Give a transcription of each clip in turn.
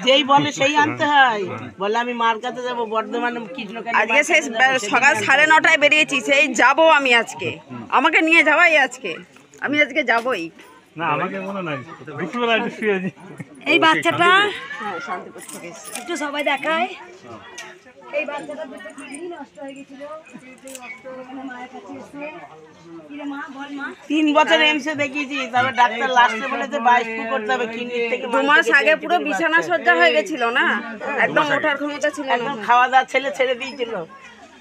যেই বলে সেই আনতে হয়। বলে আমি মার কাছে যাবো বর্ধমানে কৃষ্ণকালী। আজকে সেই সকাল 9:30টায় বেরিয়েছি, সেই যাবো আমি আজকে। আমাকে নিয়ে যাওয়াই আজকে, আমি আজকে যাবোই। না আমাকে মনে নাই দুপুরবেলা একটু শুয়েছি। এই বাচ্চাটা হ্যাঁ শান্তিপুর থেকে একটু সবাই দেখায়। এই বাচ্চাটা দুটো কিডনি নষ্ট হয়ে গেছিল, মায়ের কাছে এসে কিরে মা বল মা 3 বছর এমসে দেখিয়েছি, তারপর ডাক্তার লাস্টে বলেছে 22 করতে হবে কিডনি থেকে। 2 মাস আগে পুরো বিছানা সজ্জা হয়ে গেছিল না, একদম ওঠার ক্ষমতা ছিল না। একদম খাওয়া দাওয়া ছেলে ছেড়ে দিয়েছিল।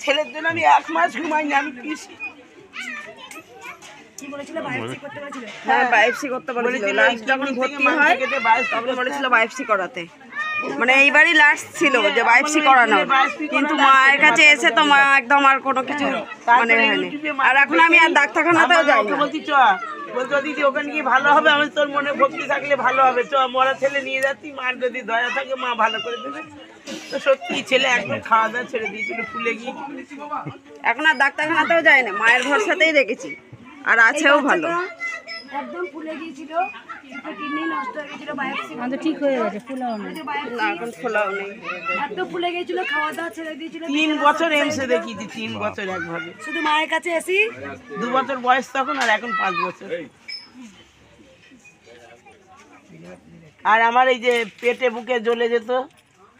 ছেলের জন্য আমি 1 মাস ঘুমাইনি। আমি পিসি কি বলেছিল বায়োপসি করতে বলেছিল। হ্যাঁ বায়োপসি করতে বলেছিল। লাস্ট যখন ভর্তি হয় তখন বলেছিল বায়োপসি করাতে, মানে এইবারই লাস্ট ছিল যে বায়োপসি করানো। কিন্তু মায়ের কাছে এসে তো মা একদম আর কোনো কিছু মানে হয়নি। আর এখন আমি আর ডাক্তারখানাতেও যাই না। বলছি চ, বলতো দিদি ওখানে গিয়ে ভালো হবে। আমি তোর মনে ভক্তি থাকলে ভালো হবে, চ মরা ছেলে নিয়ে যাচ্ছি, মার যদি দয়া থাকে মা ভালো করে দেবে। তো সত্যি ছেলে একদম খাওয়া দাওয়া ছেড়ে দিয়েছিল, ফুলে গিয়ে। এখন আর ডাক্তারখানাতেও যাই না, মায়ের ভরসাতেই রেখেছি। আর আছেও ভালো। একদম ফুলে গিয়েছিল, কিডনি নষ্ট হয়ে গেছিল, বায়োপসি আমাদের ঠিক হয়ে গেছে, ফুলাও না। না এখন খোলাও নেই, একদম ফুলে গিয়েছিল, খাওয়া দাওয়া ছেড়ে দিয়েছিল। 3 বছর এমসে দেখিয়েছি, 3 বছর একভাবে। শুধু মায়ের কাছে এসি 2 বছর বয়স তখন, আর এখন 5 বছর। আর আমার এই যে পেটে বুকে জ্বলে যেত,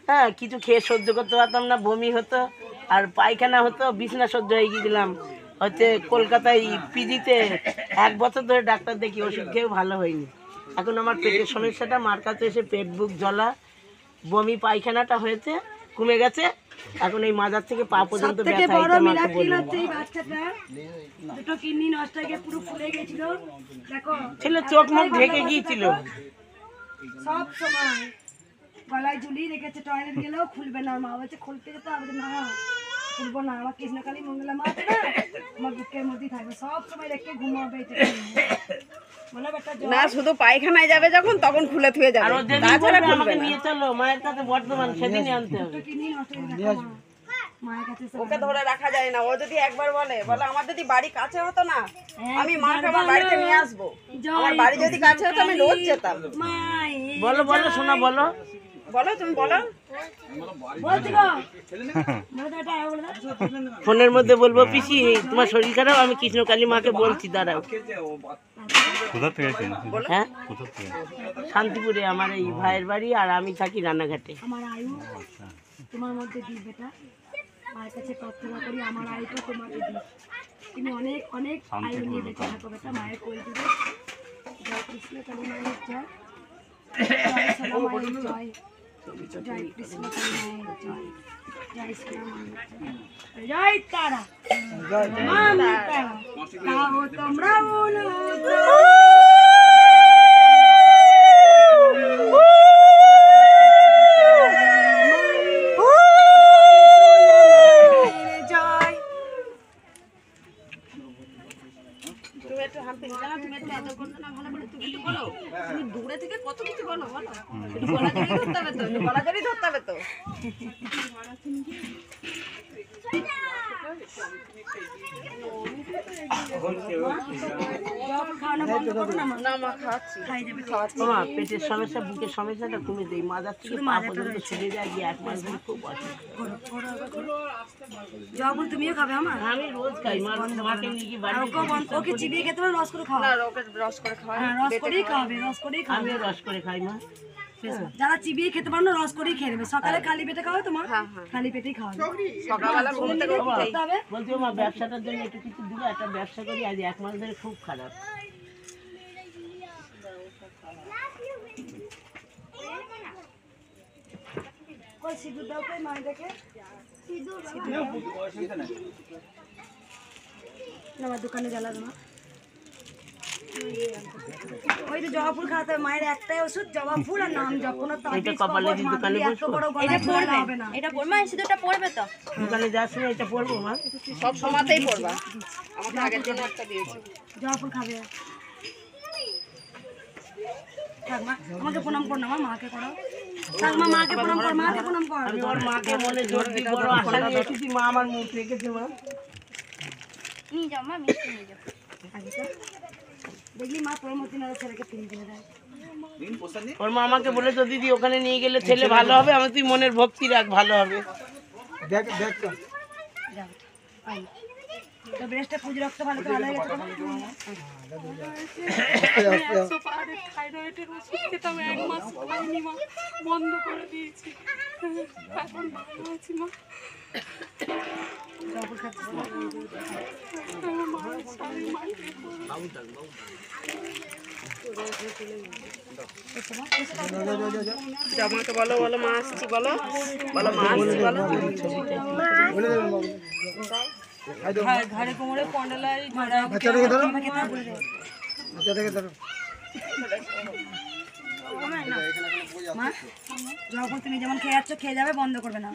হ্যাঁ কিছু খেয়ে সহ্য করতে পারতাম না, বমি হতো আর পায়খানা হতো, বিছনা সহ্য হয়ে গিয়েছিলাম। হচ্ছে কলকাতায় পিজিতে 1 বছর ধরে ডাক্তার দেখি, ওষুধ খেয়েও ভালো হয়নি। এখন আমার পেটের সমস্যাটা, মার কাছে এসে পেট বুক জ্বলা, বমি পায়খানাটা হয়েছে, কমে গেছে। এখন এই মাজার থেকে পা পর্যন্ত থেকে ব্যথা। বড় এটা মাকে মিরাক্কেল বলবো। হচ্ছে এই বাচ্চাটা দুটো কিডনি নষ্ট হয়ে গিয়ে পুরো ফুলে গিয়েছিল। দেখো ছেলে চোখ মুখ ঢেকে গিয়েছিল। সব সময় গলায় ঝুলিয়ে রেখেছে, টয়লেট গেলেও খুলবে না। মা বলছে খুলতে যেতে হবে, না খুলবো না, আমার কৃষ্ণকালী মঙ্গলা মা আছে না, আমার বুকের মধ্যেই থাকবে, সব সময় রেখে ঘুমাবে। না শুধু পায়খানায় যাবে যখন তখন খুলে থুয়ে যাবে, তাছাড়া খুলবে আমাকে না। নিয়ে চলো মায়ের কাছে বর্ধমান, সেদিনই আনতে হবে। কিডনি নষ্ট হয়ে গেছে মায়ের কাছে। ওকে ধরে রাখা যায় না। ও যদি একবার বলে আমার যদি বাড়ি কাছে হতো না, আমি মাকে আমার বাড়িতে নিয়ে আসবো। আমার বাড়ি যদি কাছে হতো আমি রোজ যেতাম। বলো বলো শোনা, বলো বলো তুমি বলো। ফোনের মধ্যে বলবো পিসি তোমার শরীর খারাপ, আমি কৃষ্ণকালী মাকে বলছি, দাঁড়াও। কোথা থেকে? হ্যাঁ কোথা থেকে? শান্তিপুরে আমার এই ভাইয়ের বাড়ি, আর আমি থাকি রানাঘাটে। আমার আয়ু তোমার মধ্যে দিই বেটা, মায়ের কাছে প্রার্থনা করি আমার আয়ুটা তোমাকে দিই। তুমি অনেক অনেক আয়ু নিয়ে বেঁচে থাকো বেটা, মায়ের কোল দিবে। জয় কৃষ্ণকালী মায়ের জয়, জয় সোনা মায়ের জয়, জয় কৃষ্ণকালী মায়ের জয়, জয় সোনা মায়ের জয়, জয় তারা, মা তারা, গাও তোমরা বলো দূরে থেকে কত কিছু বলো, বলো একটু গলা ধরে ধরতে হবে তো, একটু গলা ধরে ধরতে হবে তো। মা পেটের সমস্যা, বুকের সমস্যাটা কমে যায়, মাজার থেকে পা পর্যন্ত ছেড়ে যায়, গিয়ে 1 মাস ধরে খুব অসুস্থ। যখন তুমিও খাবে আমার, আমি রোজ খাই, মাকে নিয়ে গিয়ে বাড়ি। ওকে চিবিয়ে খেতে হবে, রস করে খাওয়া। ওকে রস করে খাওয়া, রস করেই খাওয়াবে, রস করেই খাওয়াবে। আমিও রস করে খাই মা। যারা চিবিয়ে খেতে পারো না রস করেই খেয়ে নেবে। সকালে খালি পেটে খাওয়াবে তোমার, খালি পেটেই খাওয়াবে। সকালবেলা ঘুম থেকে উঠেই বলছি মা ব্যবসাটার জন্য একটু কিছু দিলে, একটা ব্যবসা করি। আজ 1 মাস ধরে খুব খারাপ। সিঁদুর দাও কই মায়ের দেখে, সিঁদুর আমার দোকানে জ্বালা না। ওই যে জবা ফুল খাওয়াতে হবে, মায়ের একটাই ওষুধ জবা ফুল আর নাম জপ। কোনো তাবিজ কবজ মাদুলি এত বড় গলায় পড়বে হবে না। এটা পড়বে, সিঁদুরটা পড়বে তো দোকানে যাস না, এটা পড়বো মা, সব সময়তেই পড়বা। আমাকে আগের জন্য একটা দিয়েছে। জবা ফুল খাবে। থাক মা, আমাকে প্রণাম কর না, মা মাকে করো। থাক মা, মাকে প্রণাম কর, মাকে প্রণাম কর। আমি ওর মাকে মনে জোর দিই, বড় আশা নিয়ে এসেছি, মা আমার মুখ রেখেছে। মা নিয়ে যাও মা, মিষ্টি নিয়ে যাও। দেখলি মা তোর মতো ছেলেকে ফিরিয়ে দিয়ে দেয়। ওর মা আমাকে বলেছো দিদি ওখানে নিয়ে গেলে ছেলে ভালো হবে, আমি তুই মনের ভক্তি রাখ ভালো হবে। তো ব্রেস্টে পুঁজি রক্ত ভালো তো ভালো হয়ে গেছে থাইরয়েডের ওষুধ খেতাম 1 মাস খাইনি মা, বন্ধ করে দিয়েছি। এখন ভালো আছি মা। আমাকে বলো বলো মা আসছি বলো, বলো মা আসছি বলো। ঘরে কোমরে কন্ডলায় মা যখন তুমি যেমন খেয়ে যাচ্ছ খেয়ে যাবে, বন্ধ করবে না।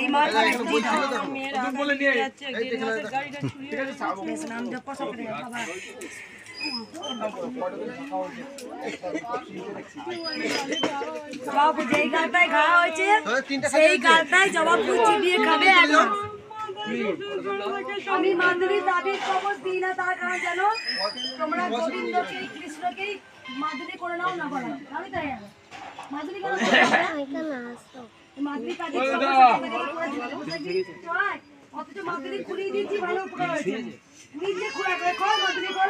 এই মাছ নাম জপ সব বাবা বাবু যেই গালটায় ঘা হয়েছে সেই গালটায় জবা ফুল চিবিয়ে খাবে। এখন আমি মাধুরীর দাবির খবর দিই না, তার কারণ জানো তোমরা গোবিন্দকেই কৃষ্ণকেই মাধুরী করে নাও না বলো, আমি তাই মাধুরী কেন মাধুরী কাজে অথচ মাধুরী খুলিয়ে দিয়েছি, ভালো উপকার হয়েছে। নিজে খোলা করে খাও, মাধুরী কর।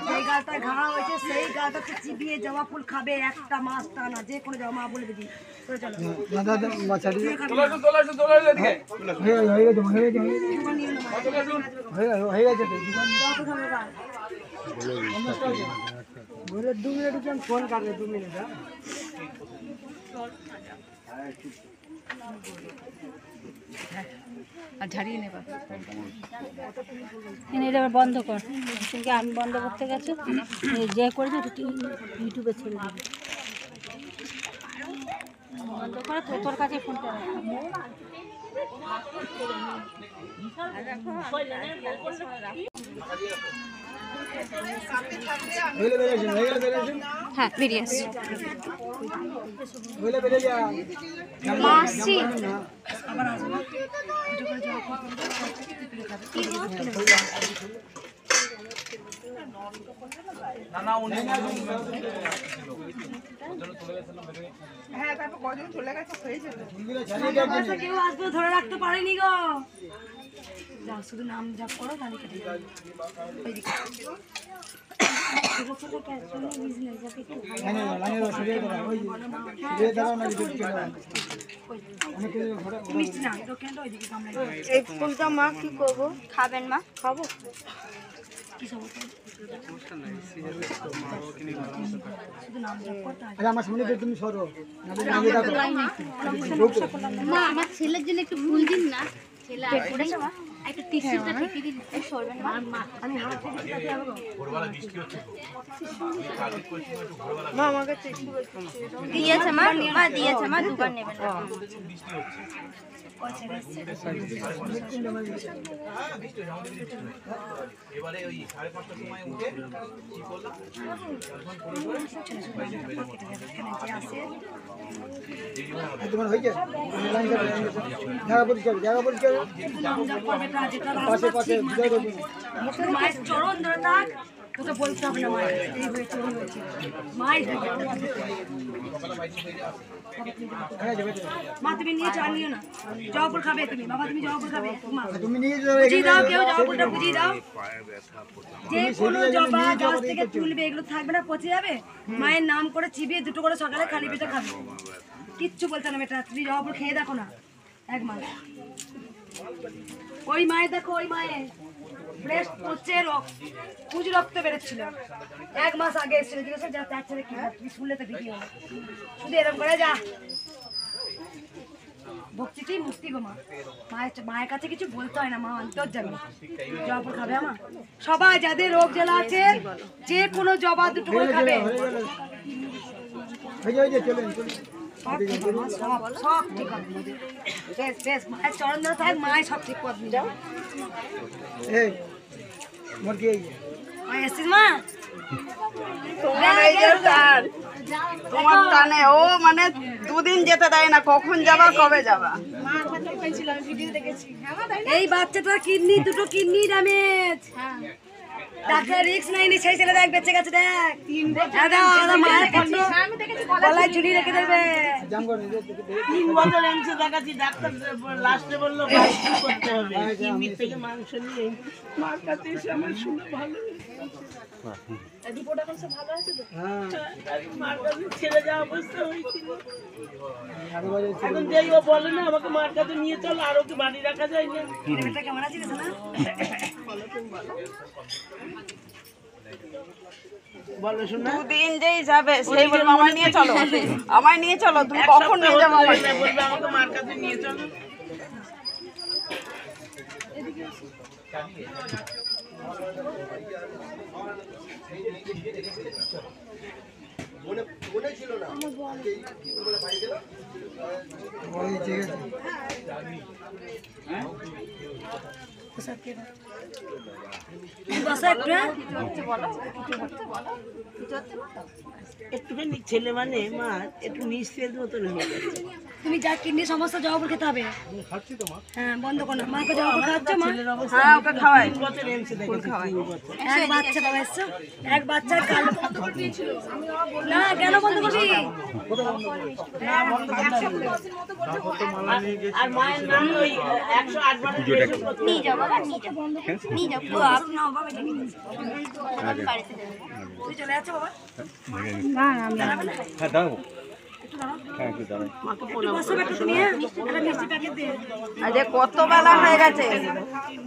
যেই গালটা ঘা হয়েছে সেই গালটাতে চিবিয়ে জবা ফুল খাবে একটা মাস টানা, যে কোনো জবা মা বলে দিবি। ফোন কাটবে 2 মিনিট। আর ঝাড়িয়ে নেবা। এটা বন্ধ কর, কিন্তু আমি বন্ধ করতে গেছে যে করেছে ইউটিউবে ছেড়ে দেবে। বন্ধ করে তোর কাছে ফোনটা হ্যাঁ বেরিয়ে আসছি। কেউ আসবে ধরে রাখতে পারেনি গো, শুধু নাম জপ করো তাহলে এই ফুলটা মা কি করবো? খাবেন মা? খাবো। কি সমস্যা? মা আমার ছেলের জন্য একটু ফুল দিন না। ছেলে আসবে মা, একটু টিস্যুটা ঠেকে দিন, সরবেন মা। আমি হাত থেকে মা আমার কাছে দিয়েছে মা, দিয়েছে মা, দুবার নেবেন না। এবারে ওই 5:30টার সময় উঠে কি করলাম তোমার হয়েছে জায়গা পরিষ্কার পাশে পাশে মায়ের চরণ ধরে থাক, তোকে বলতে হবে না মায়ের এই হয়ে চরণ হয়েছে মায়ের। মা তুমি নিয়ে চা নিও না, জবাপুর খাবে তুমি, বাবা তুমি জবাপুর খাবে। মা তুমি নিয়ে বুঝিয়ে দাও, কেউ জবাপুরটা বুঝিয়ে দাও। যে কোনো জবা গাছ থেকে তুলবে এগুলো থাকবে না, পচে যাবে। মায়ের নাম করে চিবিয়ে 2টো করে সকালে খালি পেটে খাবে, কিচ্ছু বলতে না বেটা। তুমি জবাপুর খেয়ে দেখো না 1 মাস। ওই মায়ের দেখো, ওই মায়ের ব্রেস্ট পচে পুঁজি রক্ত বেরোচ্ছিল 1 মাস আগে এসেছিল, জিজ্ঞেস যা তার ছেলে কি হয়, তুমি শুনলে তো ভিডিও শুধু এরকম করে যা ভক্তিতেই মুক্তি গো মা। মায়ের কাছে কিছু বলতে হয় না, মা অন্তর জানে। জবা খাবে আমার সবাই, যাদের রোগ জ্বালা আছে যে কোনো জবা 2টো করে খাবে। সব ঠিক হবে, বেশ বেশ। মায়ের চরণ ধরে থাক, মায়ের সব ঠিক করে যাও। এসছিস মা? তোমার টানে ও মানে 2 দিন যেতে দেয় না, কখন যাবা কবে যাবা। এই বাচ্চাটার কিডনি 2টো কিডনি ড্যামেজ, ডাক্তার রিক্স নেয়নি, সেই ছেলে দেখ বেঁচে গেছে, দেখ দাদা দাদা মায়ের কত গলায় ঝুলি রেখে দেবে। 3 বছর এমসে দেখাচ্ছি, ডাক্তার লাস্টে বললো বায়োপসি করতে হবে, কিডনির থেকে মাংস নিয়ে মার কাছে এসে আমার শুনে ভালো মার কাছে ছেড়ে যাওয়া অবস্থা হয়েছিল। এখন যেই ও বলে না আমাকে মার কাছে নিয়ে চল, আর ওকে বাড়ি রাখা যায় না। ছেলেটা কেমন আছে না? বলো শোনা, দুদিন যেই যাবে সেই বলবো আমায় নিয়ে চলো, আমায় নিয়ে চলো, তুমি কখন নিয়ে যাবো আমায়? বলবে আমাকে মার কাছে নিয়ে চলো। বসো একটু, হ্যাঁ? একটুখানি ছেলে মানে মা একটু নিঃশ্বাস মতন হয়ে যাচ্ছে। তুমি যা কিডনি সমস্যা জবাব খেতে হবে। হ্যাঁ বন্ধ করো, মাকে জবাব খাওয়াচ্ছ মা? হ্যাঁ ওকে খাওয়াই। 3 বছর এমসে দেখেছি, 3 বছর। এক বাচ্চা বাবা এসছো, এক বাচ্চার কাল না কেন বন্ধ করবি? আর মায়ের নাম ওই 108 বারের বেশি করতে নিয়ে যাও বাবা, নিয়ে যাও, নিয়ে যাও। বাড়িতে যাবো। তুই চলে যাচ্ছ বাবা? হ্যাঁ দাও। বসো একটু তুমি, হ্যাঁ? একটা মিষ্টি প্যাকেট দে। আরে কত বেলা হয়ে গেছে।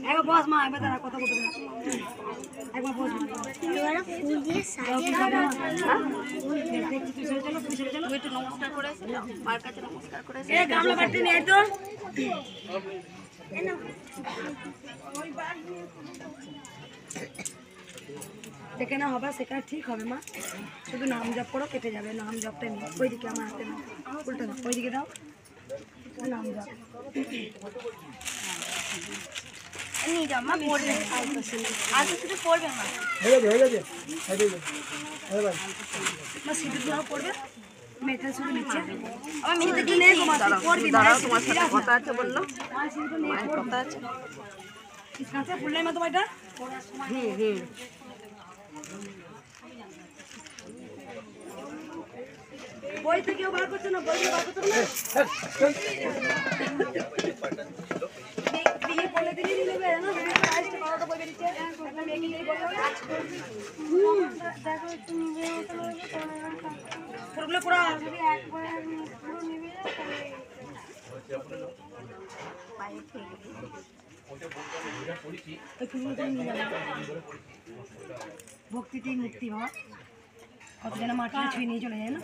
একবার বস মা, একবার দাঁড়া, কথা বলতে দে। একবার বস। তুই চলে চলো, তুমি চলে চলো। একটু নমস্কার করে এসে যাও, মার কাছে নমস্কার করে এসে এই গামলা বাড়িতে নিয়ে আয় তো। যেখানে হবে সেখানে ঠিক হবে মা, শুধু নাম জপ করো, কেটে যাবে। নাম জপটা নেই, ওইদিকে আমার হাতে নাও, উল্টো দাও, ওইদিকে দাও, নাম জপ। নিয়ে যাও মা, পড়বে আর তো শুধু পড়বে মা। মা সিঁদুর দেওয়া পড়বে, মেয়েটা শুধু নিচ্ছে। আমার মেয়ে সিঁদুর নেই গো মা, তুই পড়বি না। দাঁড়াও, তোমার সাথে কথা আছে বললো। মা সিঁদুর নেই, মায়ের কথা আছে। ঠিক আছে? ফুললাই মা তোমার এটা? বই থেকেও বার করছে না, বই থেকে বার করছে না। বিয়ে করলে দিলেই নিয়ে নেবে, জানো? বিয়ে করে আসছে, বারোটা বই বেরিয়েছে, একটা মেয়েকে নিয়ে বললো, ফুলগুলো পুরো ভক্তিতেই মুক্তি বাবা। কত যেন মাটিতে ছুঁয়ে নিয়ে চলে যায় না?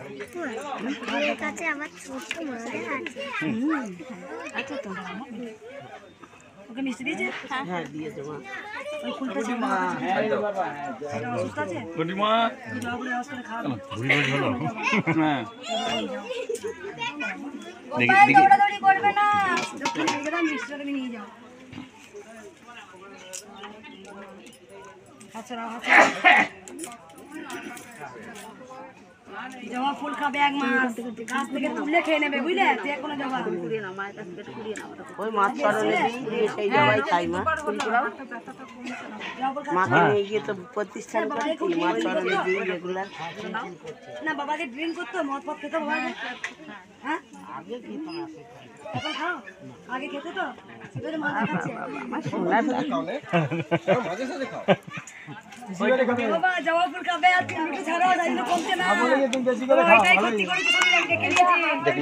কাছে আমার ছোট্ট মনে আছে। আচ্ছা তো ওকে মিষ্টি দিয়েছে? হ্যাঁ দিয়েছে মা। ওই খুলতেছে মা, সেটা অসুস্থ আছে, গটিমা জবা করে রস করে খাওয়াবো। ঘুরি ঘুরি হলো। হ্যাঁ দৌড়াদৌড়ি করবে না, যখন রেখে দাও মিষ্টিটা তুমি নিয়ে যাও। আচ্ছা রাও, আচ্ছা জবা ফুল খাবে 1 মাস, গাছ থেকে তুলে খেয়ে নেবে, বুঝলে? যে কোনো জবা ওই মাছ চড়ানো দিয়ে সেই জবাই খাই মা। মাকে নিয়ে গিয়ে তো প্রতিষ্ঠান করছি, মাছ চড়ানো দিয়ে রেগুলার। না বাবাকে ড্রিঙ্ক করতো, মদ ফদ খেতো বাবাকে? হ্যাঁ এখন খাও, আগে খেতে তো, সেটা মা দেখাচ্ছে। বাবা জবা ফুল খাবে আর 3 রুটি ছাড়াও, তাই জন্য কমছে না। এটাই ক্ষতি করেছে, শরীর আমি ডেকে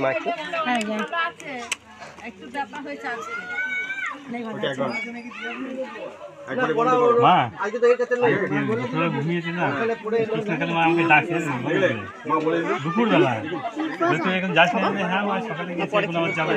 নিয়েছি। হ্যাঁ যাই, একটু ব্যাপার হয়েছে আজকে। মা ঘুমিয়েছি না, মা আমাকে ডাকছে দুপুরবেলা, এখন যাচ্ছি। হ্যাঁ মা সকালে গেছি, এখন আমার যাবে।